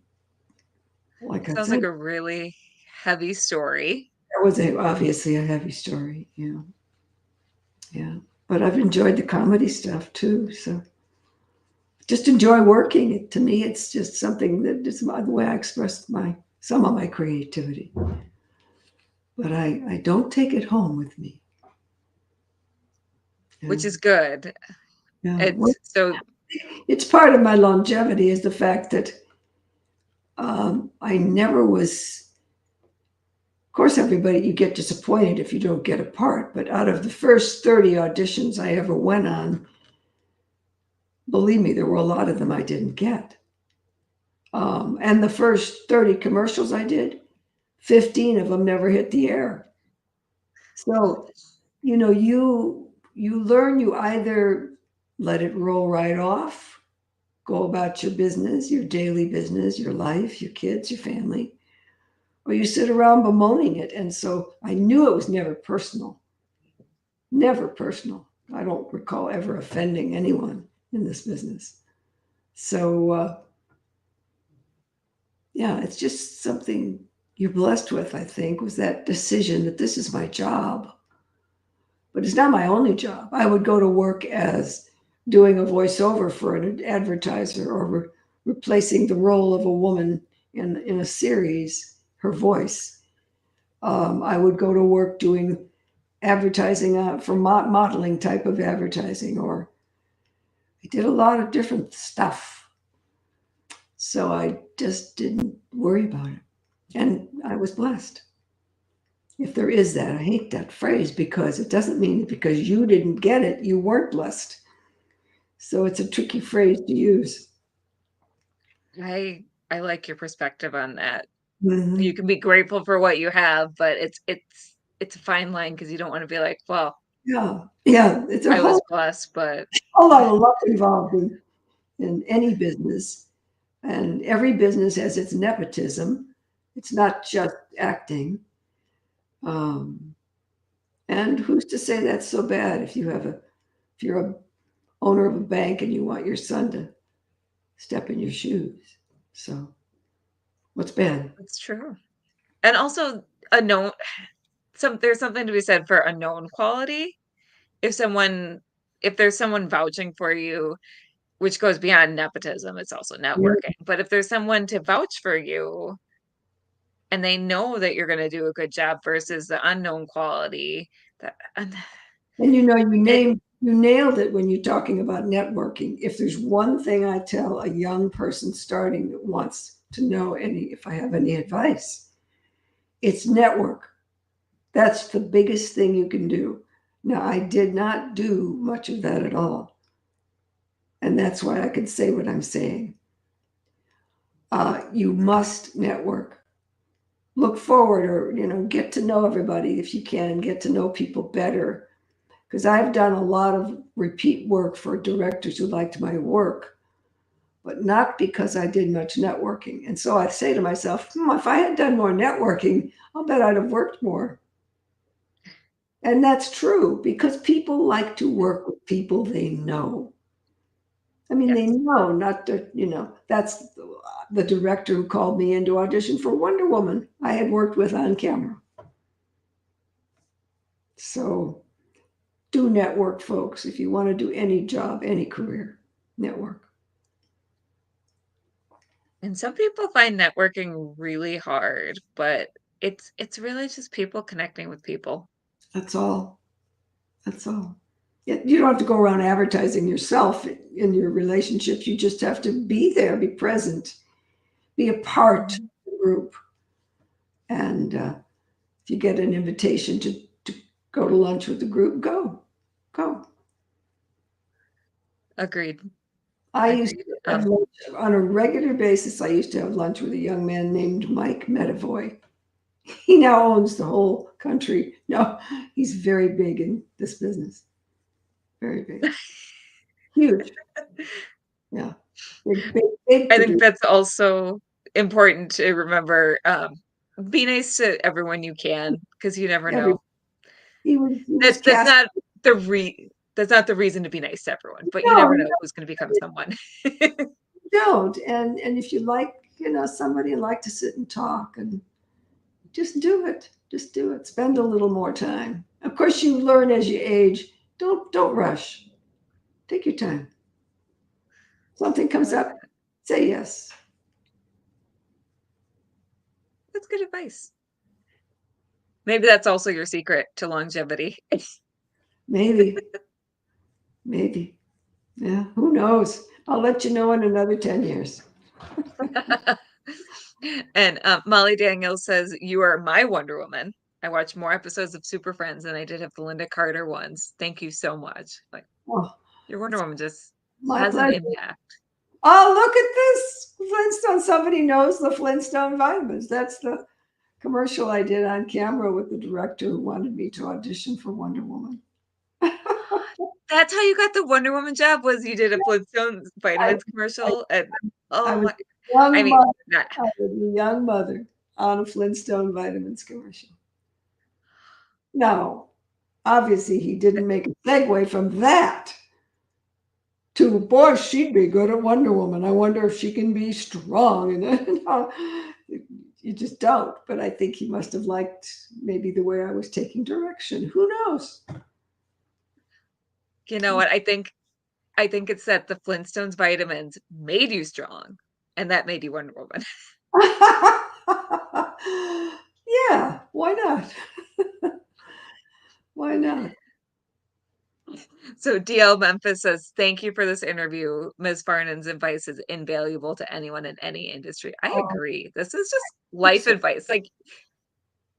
Speaker 2: like I
Speaker 1: Sounds
Speaker 2: said,
Speaker 1: like a really heavy story.
Speaker 2: that was obviously a heavy story. Yeah. Yeah. But I've enjoyed the comedy stuff too. So just enjoy working. To me, it's just something that is the way I express some of my creativity. But I don't take it home with me. Yeah.
Speaker 1: Which is good.
Speaker 2: Yeah. Well,
Speaker 1: So
Speaker 2: it's part of my longevity is the fact that I never was. Of course, everybody, you get disappointed if you don't get a part. But out of the first 30 auditions I ever went on, believe me, there were a lot of them I didn't get. And the first 30 commercials I did, 15 of them never hit the air. So, you learn, you either let it roll right off, go about your business, your daily business, your life, your kids, your family, or you sit around bemoaning it. And so I knew it was never personal. Never personal. I don't recall ever offending anyone in this business. So, yeah, it's just something you're blessed with, I think, was that decision that this is my job. But it's not my only job. I would go to work as doing a voiceover for an advertiser or replacing the role of a woman in a series, her voice. I would go to work doing advertising for modeling type of advertising, or I did a lot of different stuff. So I just didn't worry about it. And I was blessed. If there is that, I hate that phrase because it doesn't mean that because you didn't get it, you weren't blessed. So it's a tricky phrase to use.
Speaker 1: I like your perspective on that. You
Speaker 2: Mhm.
Speaker 1: can be grateful for what you have, but it's a fine line because you don't want to be like, well,
Speaker 2: Yeah. Yeah. It's a
Speaker 1: I was
Speaker 2: whole,
Speaker 1: blessed, but
Speaker 2: whole lot of luck involved in any business. And every business has its nepotism. It's not just acting. Um, and who's to say that's so bad if you're a owner of a bank and you want your son to step in your shoes. So what's bad?
Speaker 1: it's true. And also a known there's something to be said for a known quality. If someone if there's someone vouching for you, which goes beyond nepotism, it's also
Speaker 2: Yeah.
Speaker 1: networking. But if there's someone to vouch for you and they know that you're going to do a good job versus the unknown quality, that and
Speaker 2: And
Speaker 1: it
Speaker 2: you nailed it when you're talking about networking. If there's one thing I tell a young person starting that wants to know if I have any advice, it's network. That's the biggest thing you can do. Now, I did not do much of that at all. And that's why I can say what I'm saying. You must network. Look forward, or get to know everybody if you can, get to know people better. Because I've done a lot of repeat work for directors who liked my work, but not because I did much networking. And so I say to myself, if I had done more networking, I'll bet I'd have worked more. And that's true because people like to work with people they know. I mean, they
Speaker 1: yes,
Speaker 2: know, not that, that's the director who called me in to audition for Wonder Woman I had worked with on camera. So do network, folks, if you want to do any job, any career, network.
Speaker 1: and some people find networking really hard, but it's really just people connecting with people.
Speaker 2: That's all. That's all. You don't have to go around advertising yourself in your relationships. You just have to be there, be present, be a part of
Speaker 1: Mhm.
Speaker 2: the group. And if you get an invitation to go to lunch with the group, go.
Speaker 1: Agreed.
Speaker 2: I used
Speaker 1: Agreed.
Speaker 2: to have lunch on a regular basis. I used to have lunch with a young man named Mike Medavoy. He now owns the whole country. No, he's very big in this business. Very big. Huge. Yeah. Big
Speaker 1: I think
Speaker 2: producer.
Speaker 1: that's also important to remember. Be nice to everyone you can, because you never
Speaker 2: Every
Speaker 1: know.
Speaker 2: he was
Speaker 1: That's
Speaker 2: cast.
Speaker 1: not that's not the reason to be nice to everyone, but you
Speaker 2: No,
Speaker 1: never
Speaker 2: you
Speaker 1: know who's going to become someone.
Speaker 2: don't. And if you like, somebody like to sit and talk and just do it. Just do it. Spend a little more time. Of course, you learn as you age. Don't rush. Take your time. Something
Speaker 1: I
Speaker 2: comes
Speaker 1: like
Speaker 2: up,
Speaker 1: that.
Speaker 2: say yes.
Speaker 1: That's good advice. Maybe that's also your secret to longevity.
Speaker 2: Maybe, maybe. Yeah, who knows? I'll let you know in another 10 years.
Speaker 1: And Molly Daniels says, "You are my Wonder Woman. I watched more episodes of Super Friends than I did of the Linda Carter ones. Thank you so much." Like,
Speaker 2: Oh,
Speaker 1: your Wonder Woman just
Speaker 2: my
Speaker 1: has an
Speaker 2: pleasure.
Speaker 1: impact.
Speaker 2: Oh, look at this. Flintstone. Somebody knows the Flintstone vitamins. That's the commercial I did on camera with the director who wanted me to audition for Wonder Woman.
Speaker 1: That's how you got the Wonder Woman job, was you did a Flintstones
Speaker 2: I,
Speaker 1: vitamins
Speaker 2: I,
Speaker 1: commercial? And
Speaker 2: I
Speaker 1: oh
Speaker 2: was
Speaker 1: my,
Speaker 2: a young
Speaker 1: I mean,
Speaker 2: mother.
Speaker 1: not
Speaker 2: I was a young mother on a Flintstone vitamins commercial. No, obviously he didn't make a segue from that to, boy, she'd be good at Wonder Woman. I wonder if she can be strong. And no, you just don't. But I think he must have liked maybe the way I was taking direction. Who knows?
Speaker 1: you know what? I think it's that the Flintstones vitamins made you strong, and that made you Wonder Woman.
Speaker 2: Yeah, why not? Why not?
Speaker 1: So DL Memphis says, "Thank you for this interview. Ms. Farnon's advice is invaluable to anyone in any industry." I
Speaker 2: Oh,
Speaker 1: agree. This is just
Speaker 2: I think
Speaker 1: life
Speaker 2: so.
Speaker 1: advice. Like,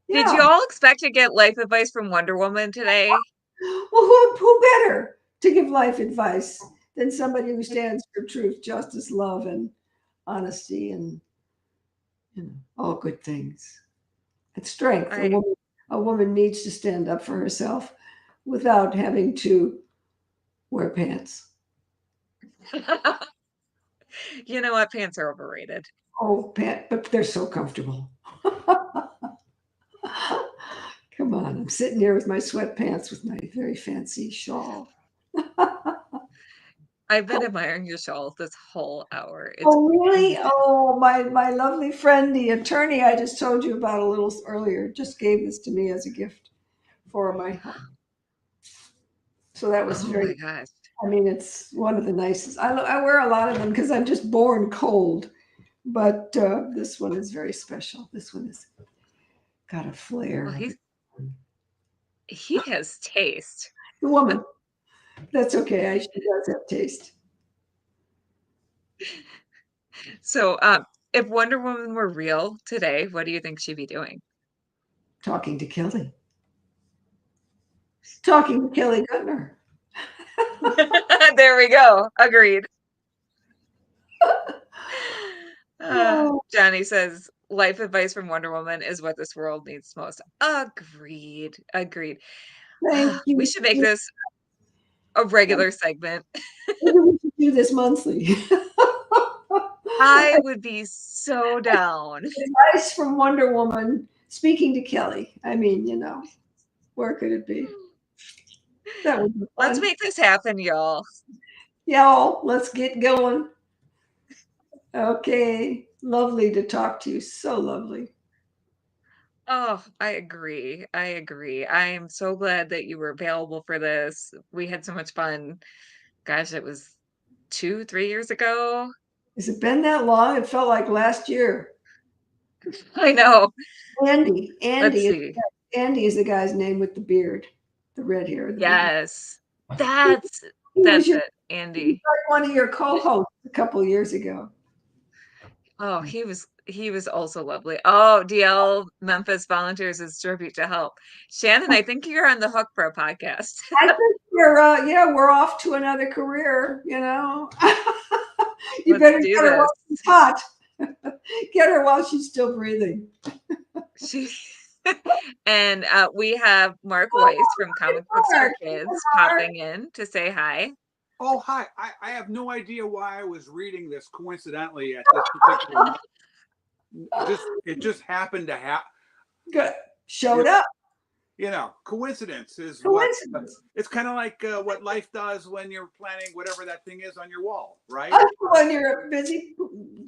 Speaker 1: did you
Speaker 2: Yeah.
Speaker 1: all expect to get life advice from Wonder Woman today?
Speaker 2: Well, who better to give life advice than somebody who stands for truth, justice, love, and honesty, and all good things. It's strength. A
Speaker 1: I
Speaker 2: woman, a woman needs to stand up for herself without having to wear pants.
Speaker 1: You know what? Pants are overrated.
Speaker 2: Oh, but they're so comfortable. Come on, I'm sitting here with my sweatpants with my very fancy shawl.
Speaker 1: I've been admiring your shawl this whole hour. It's
Speaker 2: Oh, really?
Speaker 1: beautiful.
Speaker 2: Oh, my lovely friend, the attorney I just told you about a little earlier, just gave this to me as a gift for my home. So that was
Speaker 1: Oh
Speaker 2: very,
Speaker 1: my gosh.
Speaker 2: I mean, it's one of the nicest. I wear a lot of them because I'm just born cold, but this one is very special. This one has got a
Speaker 1: Well,
Speaker 2: flair of it.
Speaker 1: he has taste.
Speaker 2: The woman, that's okay. She does have taste.
Speaker 1: So, if Wonder Woman were real today, what do you think she'd be doing?
Speaker 2: Talking to Kelly. Talking to Kelly Guentner.
Speaker 1: There we go. Agreed.
Speaker 2: Oh,
Speaker 1: Johnny says, life advice from Wonder Woman is what this world needs most. Agreed. Agreed.
Speaker 2: thank
Speaker 1: We
Speaker 2: you.
Speaker 1: should make this a regular segment.
Speaker 2: Maybe we should do this monthly.
Speaker 1: I would be so down.
Speaker 2: Advice from Wonder Woman speaking to Kelly. I mean, where could it be? That would be
Speaker 1: Let's
Speaker 2: fun.
Speaker 1: make this happen, y'all.
Speaker 2: Y'all, let's get going. Okay. Lovely to talk to you. So lovely.
Speaker 1: Oh, I agree. I agree. I am so glad that you were available for this. We had so much fun. Gosh, it was 2, 3 years ago.
Speaker 2: Has it been that long? It felt like last year.
Speaker 1: I know.
Speaker 2: Andy.
Speaker 1: Let's
Speaker 2: Andy is
Speaker 1: see.
Speaker 2: Andy is the guy's name with the beard, the red hair, the beard.
Speaker 1: Yes.
Speaker 2: He,
Speaker 1: That's
Speaker 2: he was
Speaker 1: that's
Speaker 2: your
Speaker 1: it,
Speaker 2: he was
Speaker 1: Andy.
Speaker 2: like one of your co-hosts a couple of years ago.
Speaker 1: Oh, he was also lovely. Oh, DL Memphis volunteers as tribute to help. Shannon, I think you're on the hook for a podcast.
Speaker 2: I think we're off to another career. You
Speaker 1: Let's
Speaker 2: better
Speaker 1: do
Speaker 2: get her while
Speaker 1: this.
Speaker 2: she's hot. Get her while she's still breathing.
Speaker 1: She And we have Mark Weiss from Comic Books for
Speaker 2: Mark.
Speaker 1: Kids
Speaker 2: Mark.
Speaker 1: popping in to say hi.
Speaker 4: Oh, hi. I have no idea why I was reading this coincidentally at this particular moment. It just happened to happen.
Speaker 2: Good. Showed up.
Speaker 4: Coincidence is
Speaker 2: Coincidence.
Speaker 4: it's kind of like what life does when you're planning whatever that thing is on your wall, right?
Speaker 2: When you're busy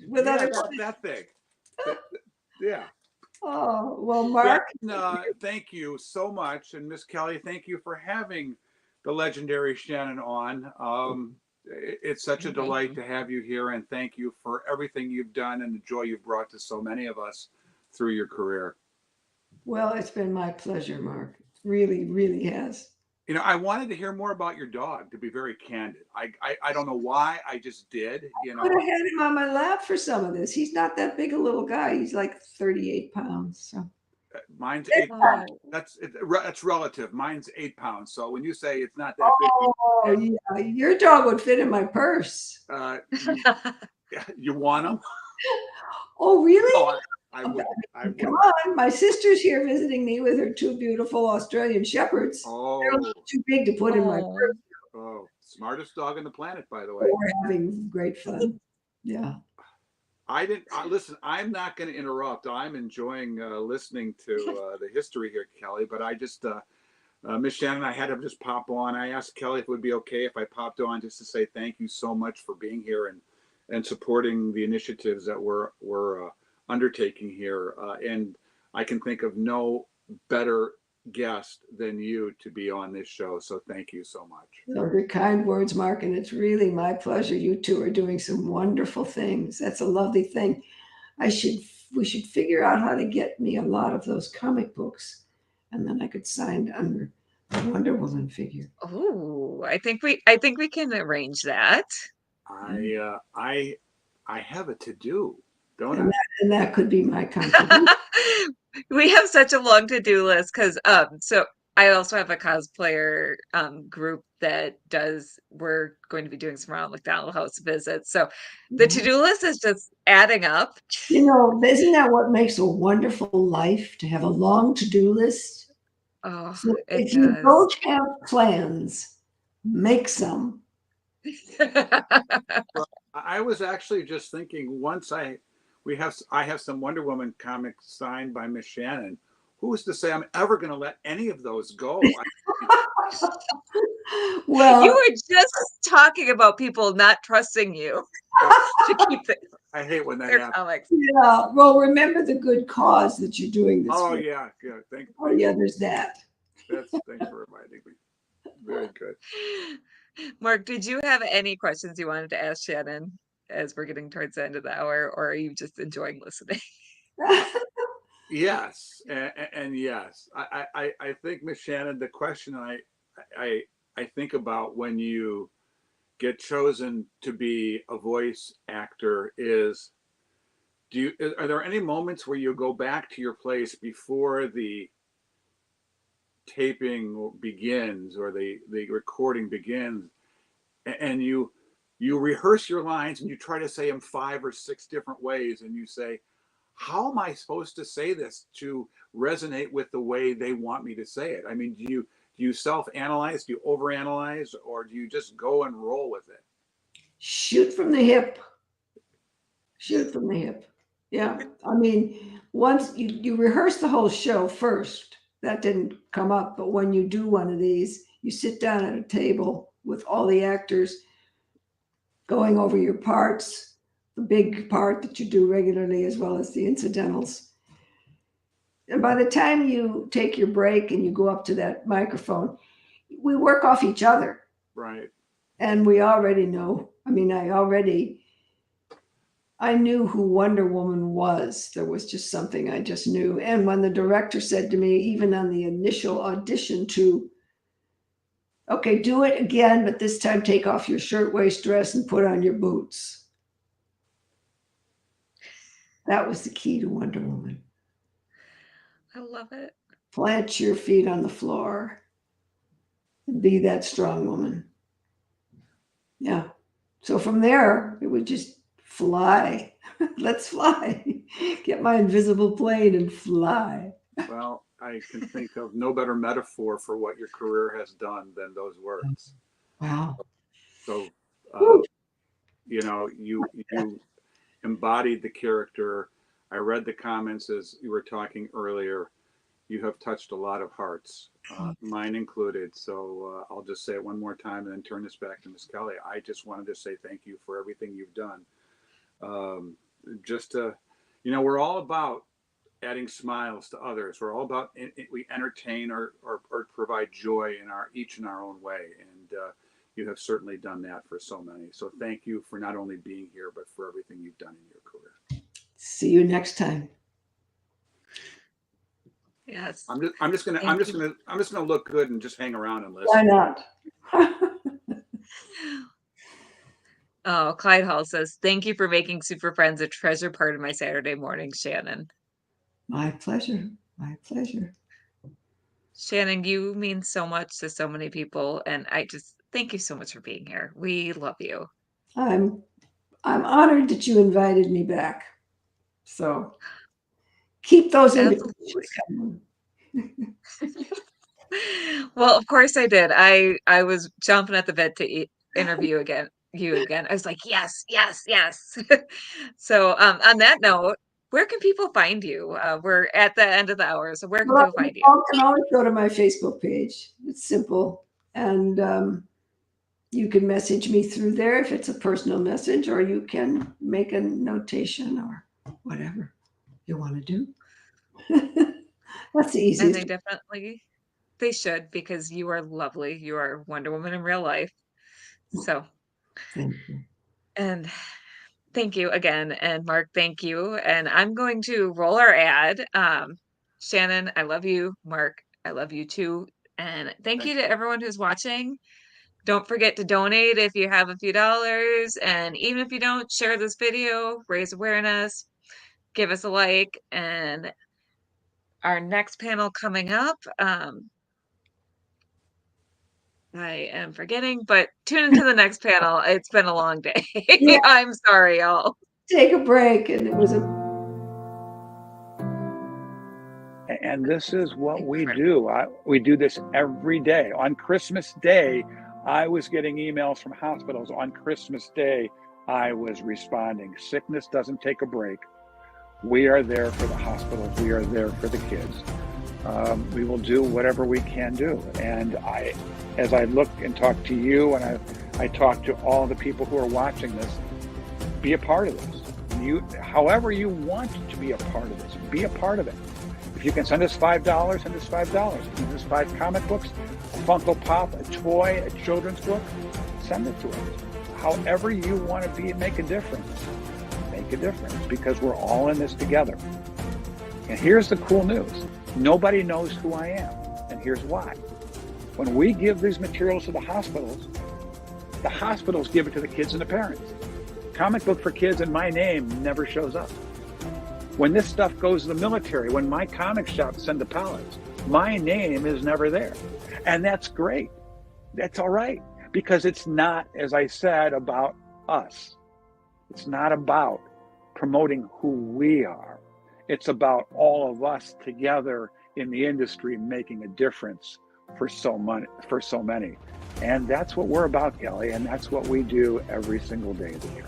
Speaker 2: with other
Speaker 4: that thing. Yeah.
Speaker 2: Oh, well, Mark.
Speaker 4: Thank you so much. And Miss Kelly, thank you for having the legendary Shannon on. It's such a delight to have you here. And thank you for everything you've done and the joy you've brought to so many of us through your career.
Speaker 2: Well, it's been my pleasure, Mark. Really, really has.
Speaker 4: I wanted to hear more about your dog, to be very candid. I don't know why, I just did.
Speaker 2: I could have had him on my lap for some of this. He's not that big a little guy. He's like 38 pounds. So.
Speaker 4: Mine's 8 pounds. That's relative. Mine's 8 pounds. So when you say it's not that big,
Speaker 2: oh yeah, your dog would fit in my purse.
Speaker 4: You want him?
Speaker 2: Oh really?
Speaker 4: Oh, I would.
Speaker 2: Come on, my sister's here visiting me with her 2 beautiful Australian shepherds.
Speaker 4: Oh,
Speaker 2: they're a little too big to put in my purse.
Speaker 4: Oh, smartest dog on the planet, by the way.
Speaker 2: We're having great fun. Yeah.
Speaker 4: Listen, I'm not going to interrupt. I'm enjoying listening to the history here, Kelly, but I just, Miss Shannon, I had to just pop on. I asked Kelly if it would be okay if I popped on just to say thank you so much for being here and supporting the initiatives that we're undertaking here. And I can think of no better guest than you to be on this show. So thank you so much.
Speaker 2: Those are kind words, Mark, and it's really my pleasure. You two are doing some wonderful things. That's a lovely thing. We should figure out how to get me a lot of those comic books, and then I could sign under the Wonder Woman figure.
Speaker 1: Oh, I think we can arrange that.
Speaker 4: I have a to-do, don't I?
Speaker 2: And that could be my contribution.
Speaker 1: We have such a long to-do list because so I also have a cosplayer group that we're going to be doing some Ronald McDonald House visits. So the to-do list is just adding up.
Speaker 2: Isn't that what makes a wonderful life, to have a long to-do list?
Speaker 1: Oh,
Speaker 2: so if you don't have plans, make some.
Speaker 4: Well, I was actually just thinking once I have some Wonder Woman comics signed by Miss Shannon. Who's to say I'm ever going to let any of those go?
Speaker 2: Well,
Speaker 1: you were just talking about people not trusting you to keep it.
Speaker 4: I hate when that happens.
Speaker 1: Comics.
Speaker 2: Yeah. Well, remember the good cause that you're doing this.
Speaker 4: Oh
Speaker 2: for.
Speaker 4: yeah. Thank you.
Speaker 2: Oh yeah, there's that.
Speaker 4: Thanks for reminding me. Very good.
Speaker 1: Mark, did you have any questions you wanted to ask Shannon as we're getting towards the end of the hour, or are you just enjoying listening?
Speaker 4: Yes, and yes. I think, Miss Shannon, the question I think about when you get chosen to be a voice actor is, are there any moments where you go back to your place before the taping begins or the recording begins, and you rehearse your lines and you try to say them 5 or 6 different ways, and you say, how am I supposed to say this to resonate with the way they want me to say it? I mean, do you self-analyze, do you overanalyze, or do you just go and roll with it?
Speaker 2: Shoot from the hip. Shoot from the hip. Yeah. I mean, once you rehearse the whole show first, that didn't come up, but when you do one of these, you sit down at a table with all the actors going over your parts, the big part that you do regularly, as well as the incidentals. And by the time you take your break and you go up to that microphone, we work off each other.
Speaker 4: Right.
Speaker 2: And we already know. I mean, I knew who Wonder Woman was. There was just something I just knew. And when the director said to me, even on the initial audition, okay, do it again, but this time take off your shirtwaist dress and put on your boots. That was the key to Wonder Woman.
Speaker 1: I love it.
Speaker 2: Plant your feet on the floor and be that strong woman. Yeah. So from there, it would just fly. Let's fly. Get my invisible plane and fly.
Speaker 4: Well, I can think of no better metaphor for what your career has done than those words.
Speaker 2: Wow.
Speaker 4: So,
Speaker 2: Woo.
Speaker 4: you embodied the character. I read the comments as you were talking earlier. You have touched a lot of hearts, mine included. So I'll just say it one more time and then turn this back to Miss Kelly. I just wanted to say thank you for everything you've done. Um, just to, we're all about adding smiles to others. We're all about we entertain or provide joy each in our own way, and you have certainly done that for so many. So thank you for not only being here, but for everything you've done in your career.
Speaker 2: See you next time.
Speaker 1: Yes.
Speaker 4: I'm just gonna look good and just hang around and listen.
Speaker 2: Why not?
Speaker 1: Oh, Clyde Hall says, thank you for making Super Friends a treasure part of my Saturday mornings, Shannon.
Speaker 2: My pleasure. My pleasure.
Speaker 1: Shannon, you mean so much to so many people, and I just thank you so much for being here. We love you.
Speaker 2: I'm honored that you invited me back. So keep those invitations coming.
Speaker 1: Well, of course I did. I was jumping at the bit to interview you again. I was like, yes, yes, yes. So, on that note, where can people find you? We're at the end of the hour, so where can
Speaker 2: Well,
Speaker 1: people find you?
Speaker 2: you can always go to my Facebook page. It's simple. And you can message me through there if it's a personal message, or you can make a notation or whatever you want to do. That's the
Speaker 1: And
Speaker 2: easiest.
Speaker 1: they should, because you are lovely. You are Wonder Woman in real life. So,
Speaker 2: Thank you.
Speaker 1: and thank you again. And Mark, thank you. And I'm going to roll our ad. Shannon, I love you. Mark, I love you too. And thank you to everyone who's watching. Don't forget to donate if you have a few dollars. And even if you don't, share this video, raise awareness, give us a like. And our next panel coming up, I am forgetting, but tune into the next panel. It's been a long day.
Speaker 2: Yeah.
Speaker 1: I'm sorry, y'all.
Speaker 2: Take a break, and it was a.
Speaker 5: And this is what we do. We do this every day. On Christmas Day, I was getting emails from hospitals. On Christmas Day, I was responding. Sickness doesn't take a break. We are there for the hospitals. We are there for the kids. We will do whatever we can do. And as I look and talk to you, and I talk to all the people who are watching this, be a part of this. However you want to be a part of this, be a part of it. If you can send us $5, send us $5. If you can send us 5 comic books, a Funko Pop, a toy, a children's book, send it to us. However you want to make a difference, because we're all in this together. And here's the cool news. Nobody knows who I am, and here's why. When we give these materials to the hospitals give it to the kids and the parents. Comic book for kids and my name never shows up. When this stuff goes to the military, when my comic shops send the pallets, my name is never there. And that's great. That's all right. Because it's not, as I said, about us. It's not about promoting who we are. It's about all of us together in the industry making a difference for so many. And that's what we're about, Kelly. And that's what we do every single day of the year.